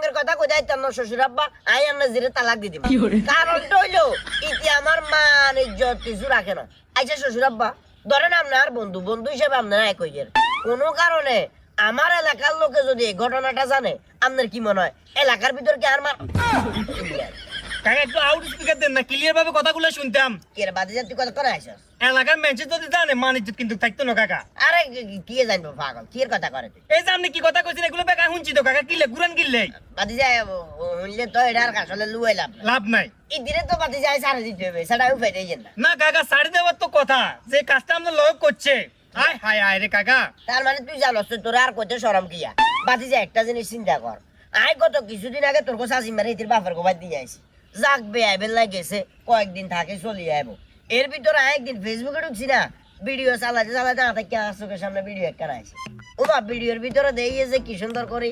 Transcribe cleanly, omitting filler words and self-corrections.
রঙের কথা কই যাইতাম না শ্বশুর আব্বা আই আমরা জিরে তালাক দি দিবা কারণটা হইলো ইতি আমার মান ইজ্জত কিছু রাখে না আচ্ছা শ্বশুর আব্বা ধরেন আপনার বন্ধু বন্ধু হিসেবে আপনারা এক হইয়ের কোনো কারণে আমার এলাকার লোকে যদি এই ঘটনাটা জানে আপনার কি মনে হয় এলাকার ভিতর কি আর কাকা একটু আউট স্পিকার দেন না ক্লিয়ার ভাবে কথাগুলো শুনতাম এর বাদে তুই কথা করে আসছ এলাকার মেনশন যদি জানে মান ইজ্জত কিন্তু থাকতো না কাকা আরে কি জানবো পাগল কি কথা করে তুই এই যে আপনি কি কথা কইছেন এগুলো বেকা শুনছি তো কাকা কিলে গুরান কিনলে বাদি যায় হইলে তো এটা আর আসলে লুয়াই লাভ নাই ইদিরে তো বাদি যায় সারা দিতে হবে সেটা আমি ফেটে যাই না না কাকা সাড়ে দেওয়ার তো কথা যে কাজটা আমরা লয় করছে হায় হায় হায় রে কাকা তার মানে তুই জানোস তোর আর কইতে শরম কিয়া বাদি যায় একটা জিনিস চিন্তা কর আয় কত কিছুদিন আগে তোর কো শাশি মারে ইতির বাপের গোবাই দিয়ে আইছি যাক বে আইবেল লাগেছে কয়েকদিন থাকে চলি আইব এর ভিতরে একদিন ফেসবুকে ঢুকছি না ভিডিও চালাতে চালাতে হাতে কে চোখের সামনে ভিডিও একটা আইছে ও বা ভিডিওর ভিতরে দেই যে কি সুন্দর করে